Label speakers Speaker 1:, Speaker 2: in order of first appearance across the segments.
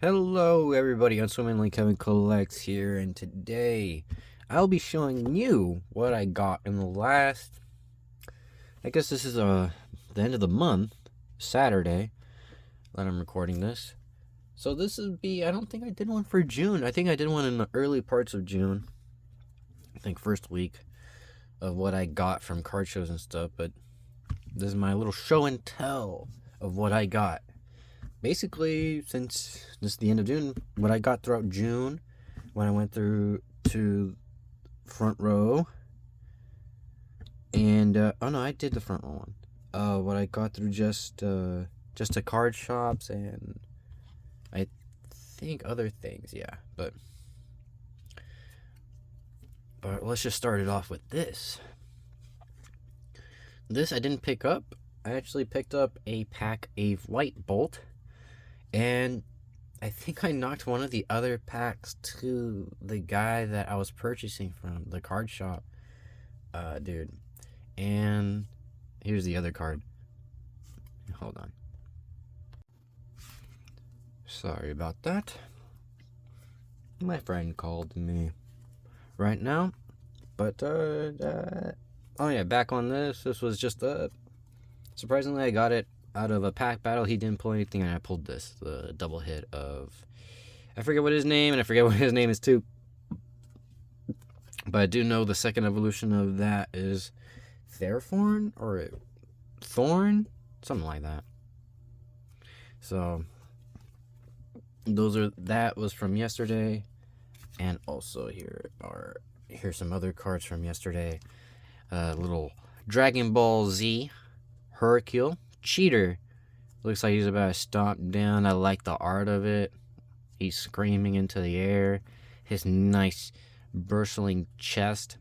Speaker 1: Hello everybody, Unswimmingly Kevin Collects here, and today I'll be showing you what I got in the last, I guess this is the end of the month, Saturday, that I'm recording this. So this would be, I don't think I did one for June. I think I did one in the early parts of June. I think first week of what I got from card shows and stuff, but this is my little show and tell of what I got. Basically, since this is the end of June, what I got throughout June when I went through to front row, and oh no, I did the front row one. What I got through just the card shops and I think other things, yeah. But let's just start it off with this. This I didn't pick up. I actually picked up a pack of White Bolt. And I think I knocked one of the other packs to the guy that I was purchasing from, the card shop dude. And here's the other card. Hold on. Sorry about that. My friend called me right now. But, oh yeah, back on this. This was just surprisingly, I got it out of a pack battle. He didn't pull anything, and I pulled this, the double hit of, I forget what his name, and I forget what his name is too, but I do know the second evolution of that is Thorn, or Thorn, something like that. So that was from yesterday, and also here's some other cards from yesterday. Little Dragon Ball Z Hercule Cheater. Looks like he's about to stomp down. I like the art of it. He's screaming into the air. His nice bristling chest.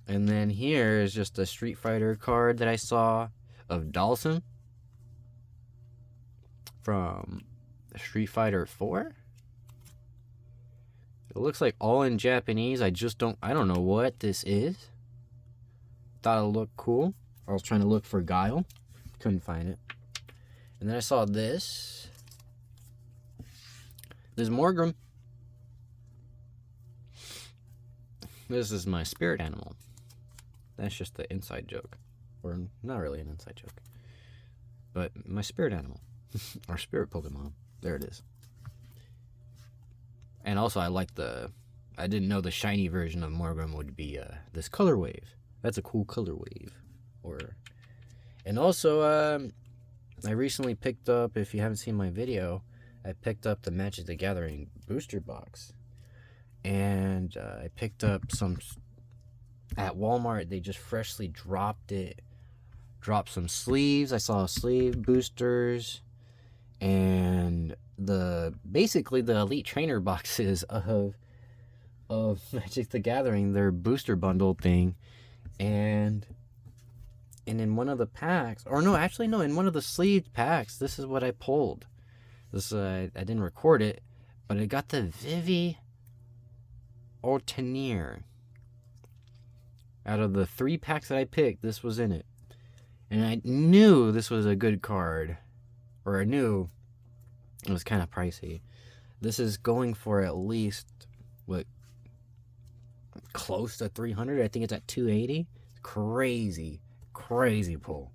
Speaker 1: And then here is just a Street Fighter card that I saw of Dhalsim from Street Fighter 4. It looks like all in Japanese. I don't know what this is. Thought it looked cool. I was trying to look for Guile. Couldn't find it. And then I saw this. There's Morgrim. This is my spirit animal. That's just the inside joke. Or not really an inside joke. But my spirit animal. Our spirit Pokemon. There it is. And also I didn't know the shiny version of Morgrim would be this color wave. That's a cool color wave. And also, I recently picked up, if you haven't seen my video, I picked up the Magic the Gathering booster box. And I picked up some, at Walmart, they just freshly dropped some sleeves. I saw sleeve boosters, and basically the Elite Trainer boxes of Magic the Gathering, their booster bundle thing. And in one of the packs, in one of the sleeved packs, this is what I pulled. This I didn't record it, but I got the Vivi Ortanier. Out of the 3 packs that I picked, this was in it. And I knew this was a good card. Or I knew it was kind of pricey. This is going for at least, close to 300. I think it's at 280. Crazy pull.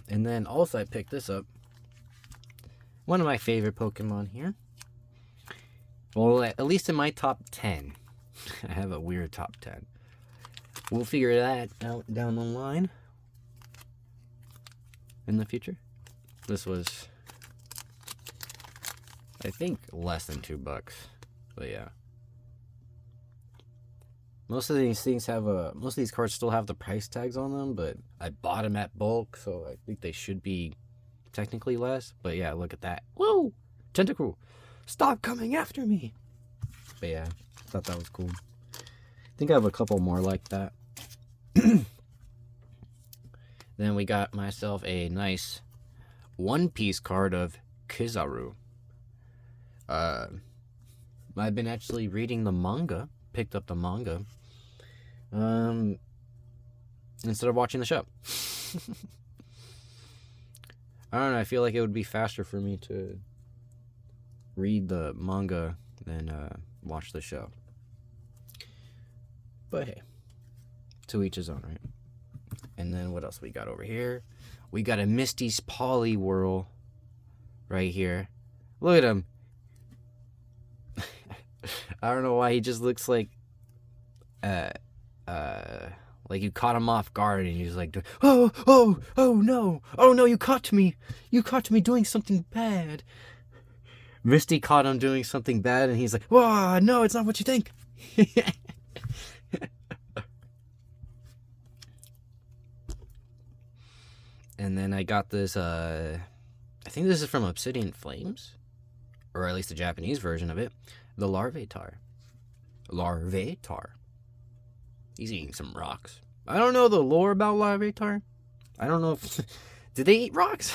Speaker 1: And then also I picked this up. One of my favorite Pokemon here. Well, at least in my top 10. I have a weird top 10. We'll figure that out down the line. In the future. This was, I think, less than $2. But yeah. Most of these cards still have the price tags on them, but I bought them at bulk, so I think they should be technically less. But yeah, look at that. Woo! Tentacruel! Stop coming after me! But yeah, I thought that was cool. I think I have a couple more like that. Then we got myself a nice one-piece card of Kizaru. I've been actually reading the manga. Picked up the manga. Instead of watching the show. I don't know, I feel like it would be faster for me to read the manga than watch the show. But hey, to each his own, right? And then what else we got over here? We got a Misty's Poliwhirl right here. Look at him. I don't know why he just looks like you caught him off guard and he's like, oh no, you caught me doing something bad. Misty caught him doing something bad and he's like, whoa, no, it's not what you think. And then I got this, I think this is from Obsidian Flames, or at least the Japanese version of it, the Larvitar. He's eating some rocks. I don't know the lore about Larvitar. I don't know if... Did they eat rocks?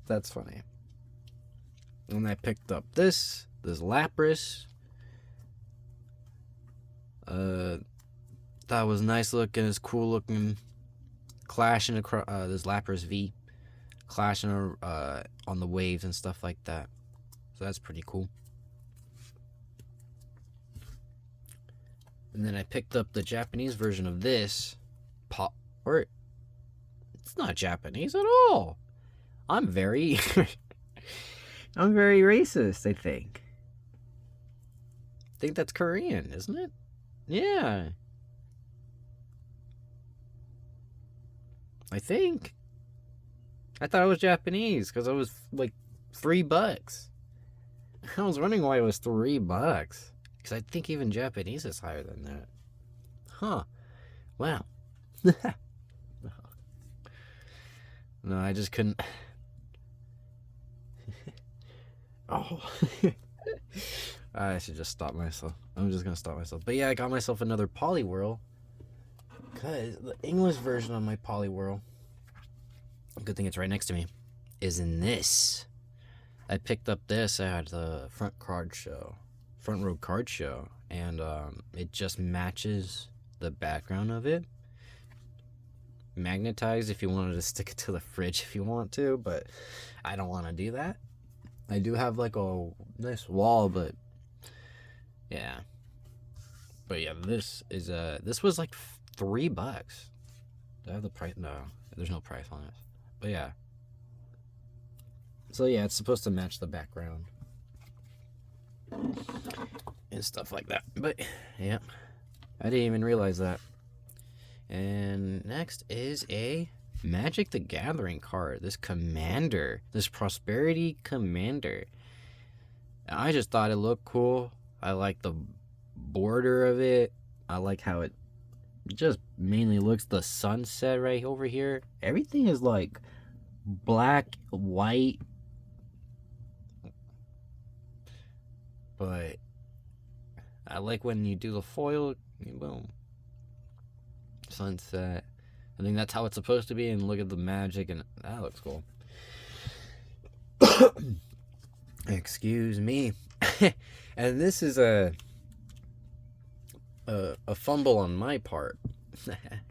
Speaker 1: That's funny. And I picked up this Lapras. That was nice looking. It's cool looking. Clashing across this Lapras V. Clashing on the waves and stuff like that. So that's pretty cool. And then I picked up the Japanese version of this. Or it's not Japanese at all. I'm very racist, I think. I think that's Korean, isn't it? Yeah. I think. I thought it was Japanese because it was like $3. I was wondering why it was $3. Because I think even Japanese is higher than that. Huh. Wow. No, I just couldn't. Oh. I should just stop myself. I'm just going to stop myself. But yeah, I got myself another Poliwhirl. Because the English version of my Poliwhirl, good thing it's right next to me, is in this. I picked up this at the front row card show, and it just matches the background of it. Magnetized if you wanted to stick it to the fridge if you want to, but I don't want to do that. I do have like a nice wall, but yeah. But yeah, this was like $3. Do I have the price? No, there's no price on it. But yeah. So yeah, it's supposed to match the background and stuff like that. But yeah, I didn't even realize that. And next is a Magic the Gathering card. This Commander, this Prosperity Commander. I just thought it looked cool. I like the border of it. I like how it just mainly looks the sunset right over here. Everything is like black, white. But I like when you do the foil, boom. Sunset. I think that's how it's supposed to be, and look at the magic, and that looks cool. Excuse me. And this is a fumble on my part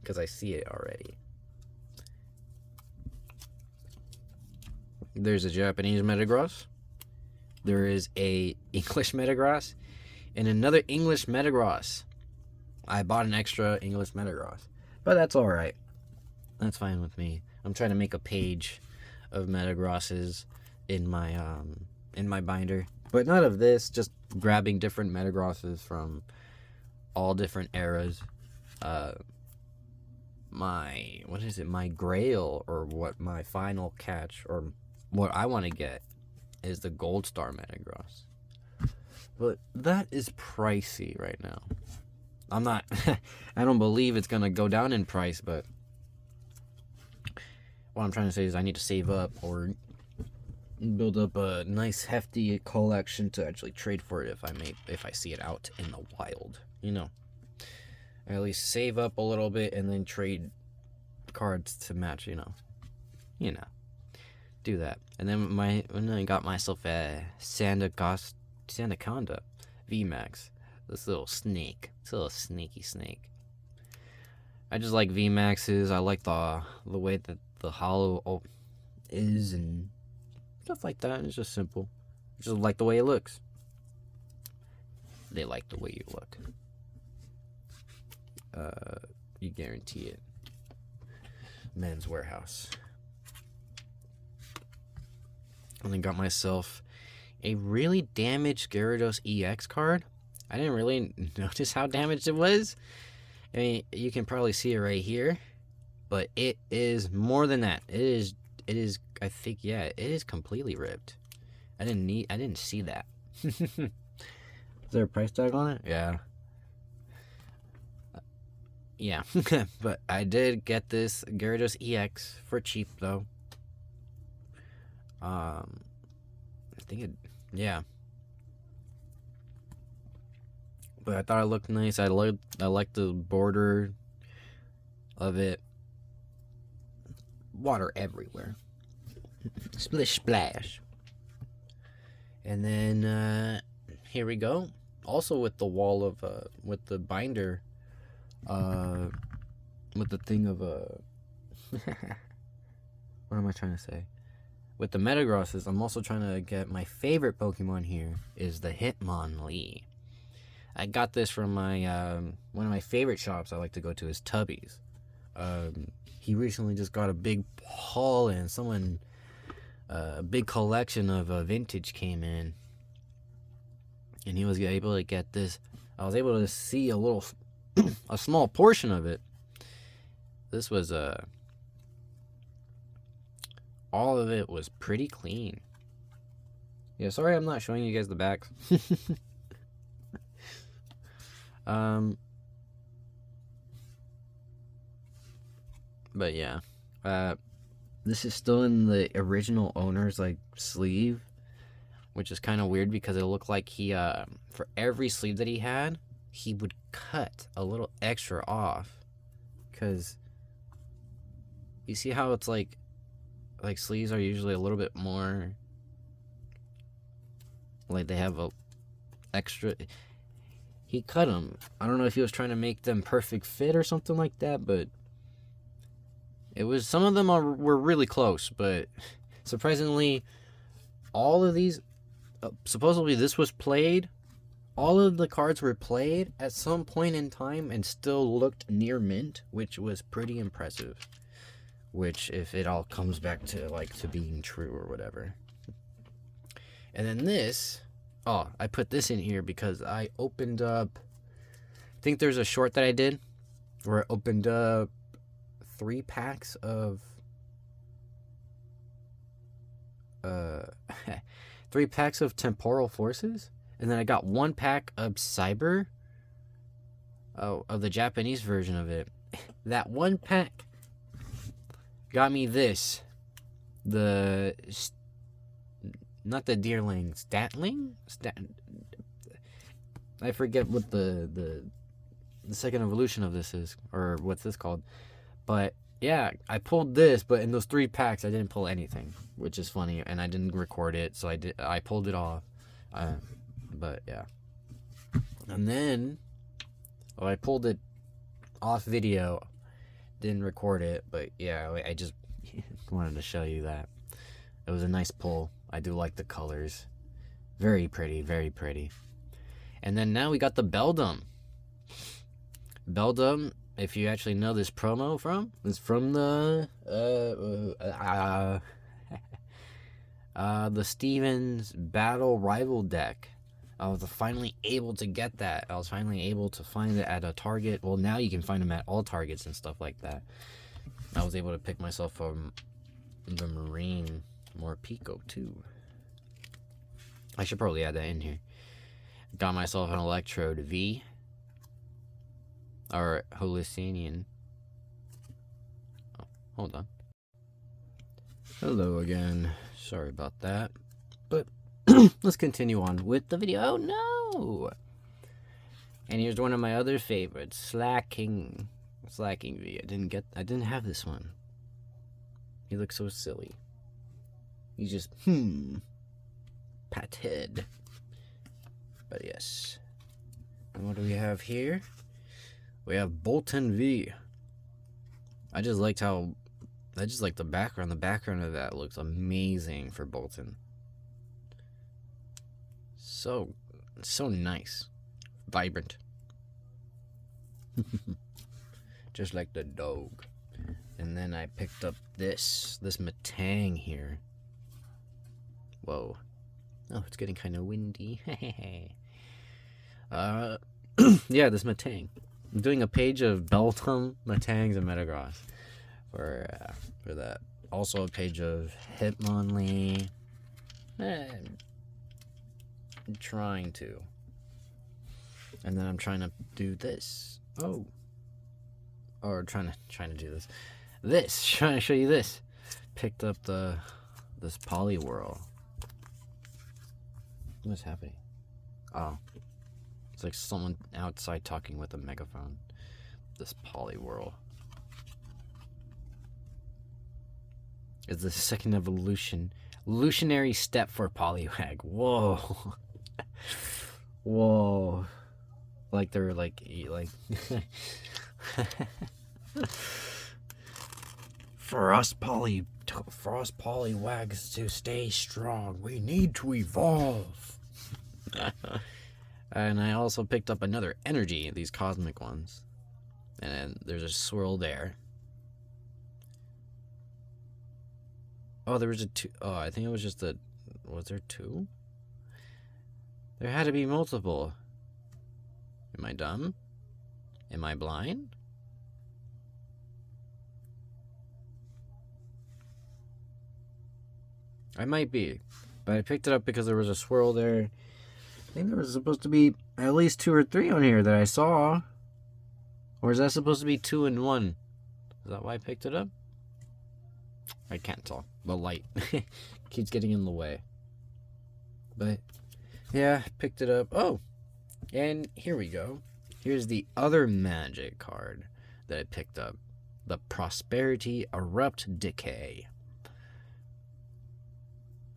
Speaker 1: because I see it already. There's a Japanese Metagross. There is a English Metagross and another English Metagross. I bought an extra English Metagross, but that's all right. That's fine with me. I'm trying to make a page of Metagrosses in my binder, but not of this. Just grabbing different Metagrosses from all different eras. My grail, or what my final catch, or what I want to get, is the Gold Star Metagross. But that is pricey right now. I'm not, I don't believe it's going to go down in price, but what I'm trying to say is I need to save up or build up a nice hefty collection to actually trade for it if I see it out in the wild, you know. Or at least save up a little bit and then trade cards to match, you know. Do that. And then I got myself a Sandaconda VMAX. This little snake. It's a little sneaky snake. I just like VMAXs. I like the way that the hollow is and stuff like that. It's just simple. Just like the way it looks. They like the way you look. You guarantee it. Men's Warehouse. And then got myself a really damaged Gyarados EX card. I didn't really notice how damaged it was. I mean, you can probably see it right here, but it is more than that. It is. I think, yeah, it is completely ripped. I didn't see that. Is there a price tag on it? Yeah. Yeah, but I did get this Gyarados EX for cheap though. I think it, yeah. But I thought it looked nice. I liked the border of it. Water everywhere. Splish splash. And then here we go. Also with the wall of with the binder. With the thing of what am I trying to say? With the Metagrosses, I'm also trying to get my favorite Pokemon here is the Hitmonlee. I got this from my one of my favorite shops I like to go to is Tubby's. He recently just got a big haul and someone a big collection of vintage came in, and he was able to get this. I was able to see a little, a small portion of it. This was all of it was pretty clean. Yeah, sorry I'm not showing you guys the backs. But yeah, this is still in the original owner's like sleeve, which is kind of weird because it looked like he for every sleeve that he had, he would cut a little extra off, because you see how it's like sleeves are usually a little bit more like they have a extra. He cut them. I don't know if he was trying to make them perfect fit or something like that, but it was, some of them were really close, but surprisingly, all of these, supposedly this was played, all of the cards were played at some point in time and still looked near mint, which was pretty impressive. Which, if it all comes back to being true or whatever. And then this, I put this in here because I opened up, I think there's a short that I did where I opened up 3 packs of 3 packs of Temporal Forces, and then I got 1 pack of Cyber, of the Japanese version of it. That 1 pack got me this, not the Deerling, Statling? I forget what the second evolution of this is, or what's this called. But yeah, I pulled this, but in those 3 packs, I didn't pull anything, which is funny, and I didn't record it, so I pulled it off. But yeah, and then I pulled it off video, didn't record it, but yeah, I just wanted to show you that it was a nice pull. I do like the colors, very pretty, very pretty. And then now we got the Beldum. If you actually know this promo it's from the Stevens Battle Rival deck. I was finally able to get that. I was finally able to find it at a Target. Well, now you can find them at all Targets and stuff like that. I was able to pick myself from the Marine Morpeko too. I should probably add that in here. Got myself an Electrode V. Or Hallucinian. Oh, hold on. Hello again. Sorry about that. But let's continue on with the video. Oh no! And here's one of my other favorites, Slacking V. I didn't have this one. He looks so silly. He's just pat head. But yes. And what do we have here? We have Bolton V. I just liked how I just like the background. The background of that looks amazing for Bolton. So nice. Vibrant. Just like the dog. And then I picked up this Matang here. Whoa. Oh, it's getting kind of windy. Yeah, this Matang. I'm doing a page of Beltum, Matangs, and Metagross for that. Also a page of Hitmonlee. I'm trying to. And then I'm trying to do this. Oh. Or trying to do this. Trying to show you this. Picked up this Poliwhirl. What's happening? Oh. It's like someone outside talking with a megaphone. This Poliwhirl. It's the second evolutionary step for Poliwag. Whoa. Whoa. Like they're like For us Poliwags to stay strong, we need to evolve. And I also picked up another energy, these cosmic ones. And then there's a swirl there. Oh, there was a two. Oh, I think it was just was there two? There had to be multiple. Am I dumb? Am I blind? I might be. But I picked it up because there was a swirl there. I think there was supposed to be at least 2 or 3 on here that I saw. Or is that supposed to be 2 and 1? Is that why I picked it up? I can't tell. The light keeps getting in the way. But yeah, picked it up. Oh, and here we go. Here's the other magic card that I picked up. The Prosperity Erupt Decay.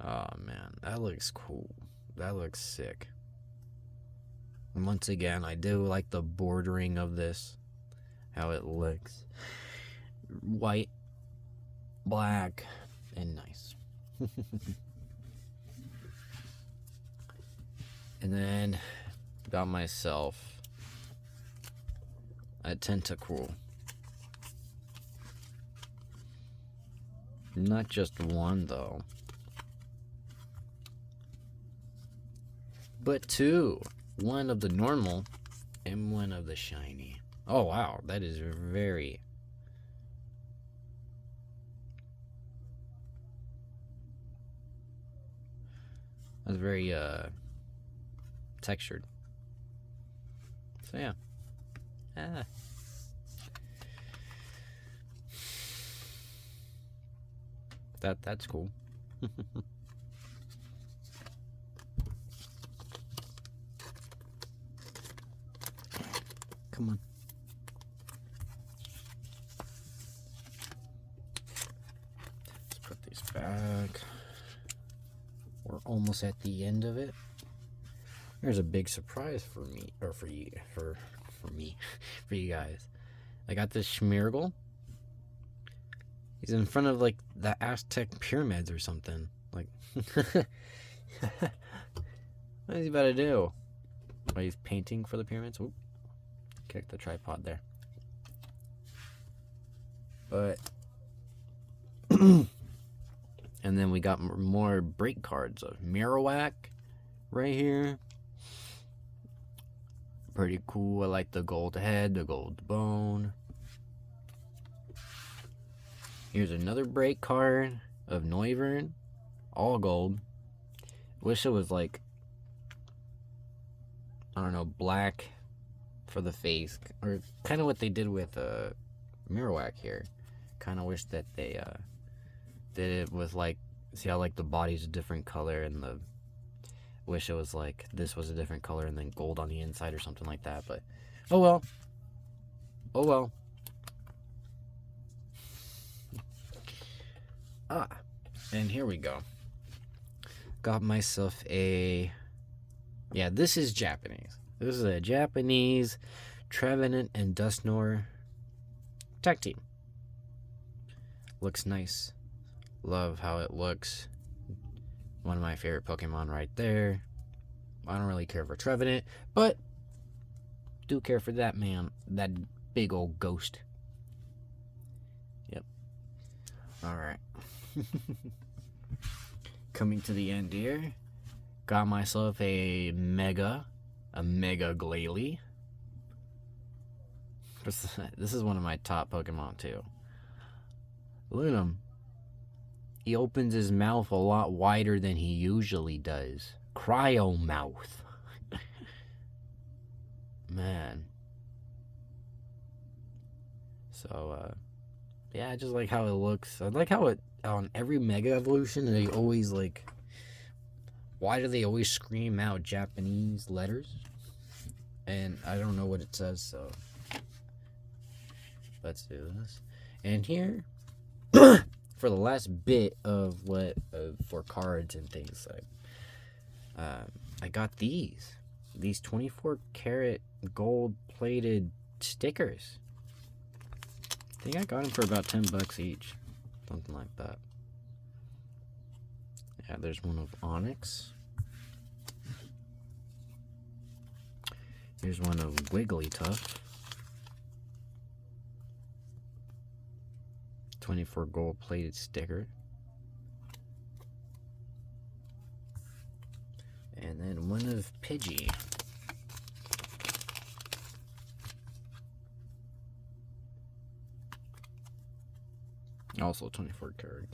Speaker 1: Oh man, that looks cool. That looks sick. And once again, I do like the bordering of this. How it looks. White, black, and nice. And then got myself a Tentacruel. Not just one though, but 2. One of the normal and one of the shiny. Oh wow, that is very... That's very textured. So yeah. That's cool. Come on. Let's put these back. We're almost at the end of it. There's a big surprise for me, or for you, for me, for you guys. I got this Schmeargle. He's in front of like the Aztec pyramids or something. Like, what is he about to do? Oh, he's painting for the pyramids. Oop. Kick the tripod there. But and then we got more break cards of Marowak right here. Pretty cool. I like the gold head, the gold bone. Here's another break card of Noivern, all gold. Wish it was like, I don't know, black for the face, or kind of what they did with Marowak here. Kind of wish that they did it with like, see how like the body's a different color, and the wish it was like this was a different color and then gold on the inside or something like that. But oh well. Oh well. And here we go. Got myself a... Yeah, this is Japanese. This is a Japanese Trevenant and Dusknoir tag team. Looks nice. Love how it looks. One of my favorite Pokemon right there. I don't really care for Trevenant, but do care for that man. That big old ghost. Yep. Alright. Coming to the end here. Got myself a Mega Glalie. This is one of my top Pokemon too. Look at him. He opens his mouth a lot wider than he usually does. Cryo mouth. Man. So, yeah, I just like how it looks. I like how it, on every Mega Evolution, they always like, why do they always scream out Japanese letters? And I don't know what it says, so let's do this. And here, for the last bit of what for cards and things, like I got these 24 karat gold plated stickers. I think I got them for about $10 each, something like that. Yeah, there's one of Onyx. Here's one of Wigglytuff. 24 gold plated sticker. And then one of Pidgey. Also 24 karat.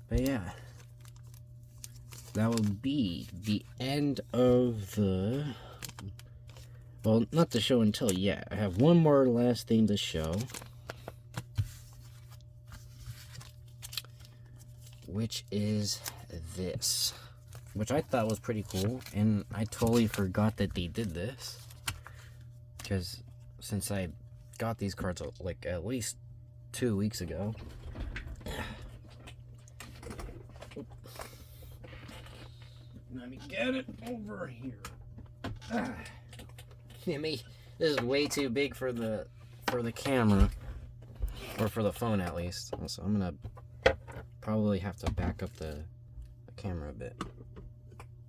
Speaker 1: But yeah, that will be the end of the, well, not the show until yet. I have one more last thing to show, which is this, which I thought was pretty cool, and I totally forgot that they did this, because since I got these cards like at least 2 weeks ago. Let me get it over here. This is way too big for the camera, or for the phone at least. So I'm gonna probably have to back up the camera a bit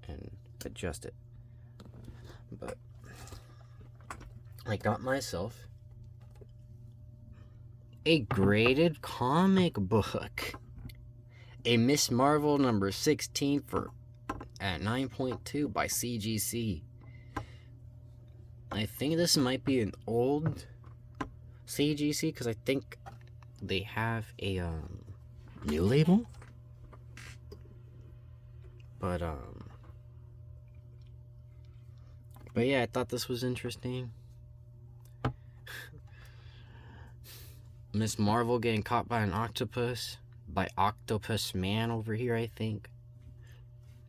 Speaker 1: and adjust it. But I got myself a graded comic book, a Miss Marvel number 16 at 9.2 by CGC. I think this might be an old CGC, because I think they have a new label. But yeah, I thought this was interesting. Miss Marvel getting caught by an octopus. By Octopus Man over here, I think.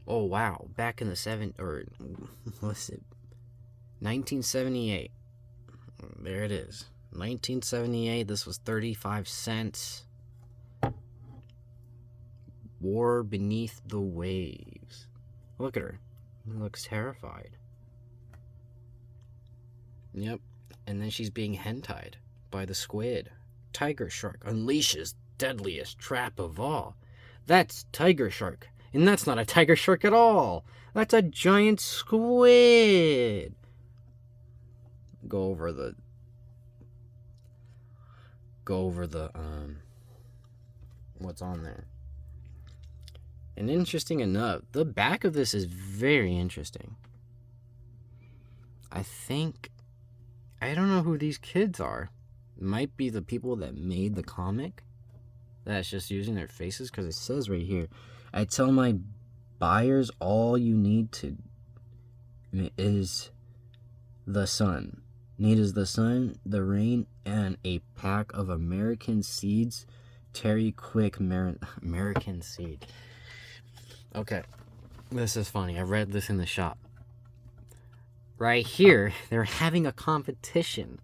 Speaker 1: Oh, wow. Back in the what's it? 1978. There it is. 1978. This was 35 cents. War Beneath the Waves. Look at her. She looks terrified. Yep. And then she's being hentied by the squid. Tiger shark unleashes deadliest trap of all. That's tiger shark. And that's not a tiger shark at all. That's a giant squid. Go over the what's on there. And interesting enough, the back of this is very interesting. I don't know who these kids are. It might be the people that made the comic that's just using their faces, because it says right here, I tell my buyers all you need is the sun. Need is the sun, the rain, and a pack of American seeds. Terry Quick American seed. Okay, this is funny. I read this in the shop. Right here, they're having a competition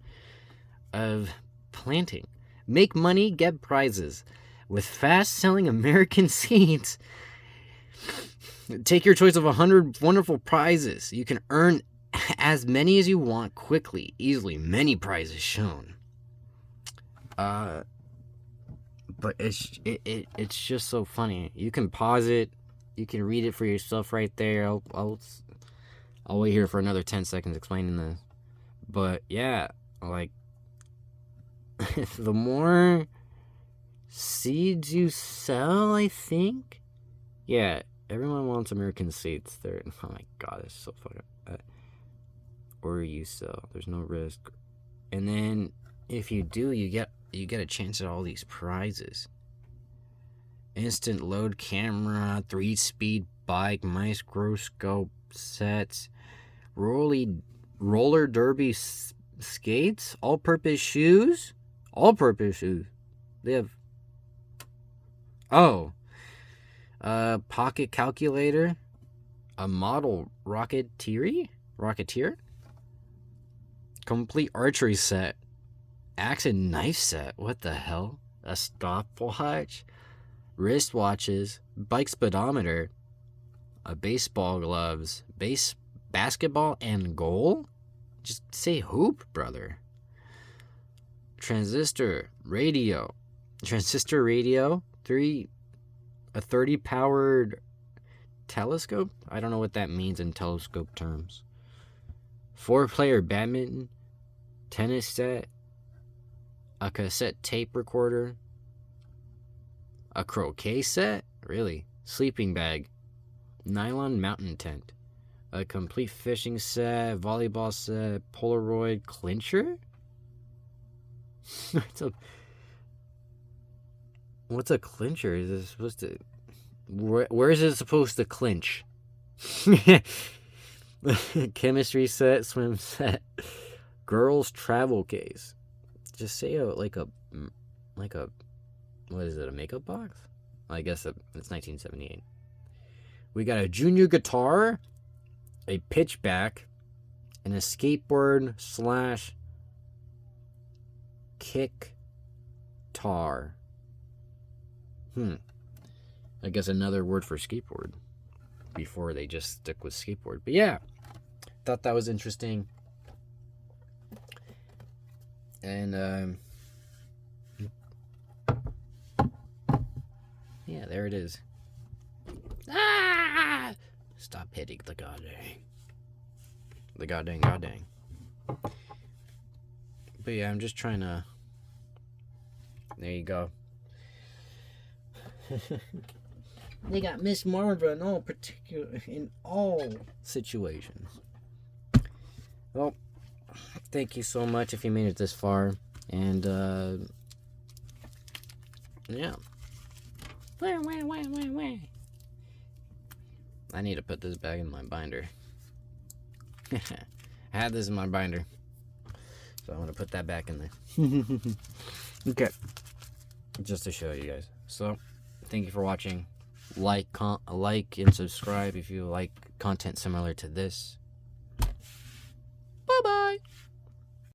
Speaker 1: of planting. Make money, get prizes. With fast-selling American seeds, take your choice of 100 wonderful prizes. You can earn as many as you want quickly, easily. Many prizes shown. But it's just so funny. You can pause it. You can read it for yourself right there. I'll wait here for another 10 seconds explaining this. But yeah, like the more seeds you sell, I think. Yeah, everyone wants American seeds. They're, oh my god, it's so fucking. Or you sell. There's no risk. And then if you do, you get a chance at all these prizes. Instant load camera, 3-speed bike, microscope sets, roller derby skates, all-purpose shoes. All-purpose shoes. They have. Oh. Pocket calculator, a model rocketeer, complete archery set, axe and knife set. What the hell? A stopwatch, wristwatches, bike speedometer, a baseball gloves, basketball and goal. Just say hoop, brother. Transistor radio, a 30 powered telescope. I don't know what that means in telescope terms. 4-player badminton, tennis set, a cassette tape recorder, a croquet set, really, sleeping bag, nylon mountain tent, a complete fishing set, volleyball set, Polaroid clincher. What's a clincher? Is it supposed to? Where is it supposed to clinch? Chemistry set, swim set, girls travel case. Just say like a what is it? A makeup box? I guess it's 1978. We got a junior guitar, a pitchback, and a skateboard / kick tar. I guess another word for skateboard before they just stick with skateboard. But yeah, thought that was interesting. And yeah, there it is. Ah! Stop hitting the goddamn. The goddamn. But yeah, I'm just trying to. There you go. They got Miss Marva in all situations. Well, thank you so much if you made it this far. And yeah. I need to put this back in my binder. I had this in my binder, so I'm gonna put that back in there. Okay, just to show you guys. So thank you for watching. Like and subscribe if you like content similar to this. Bye bye.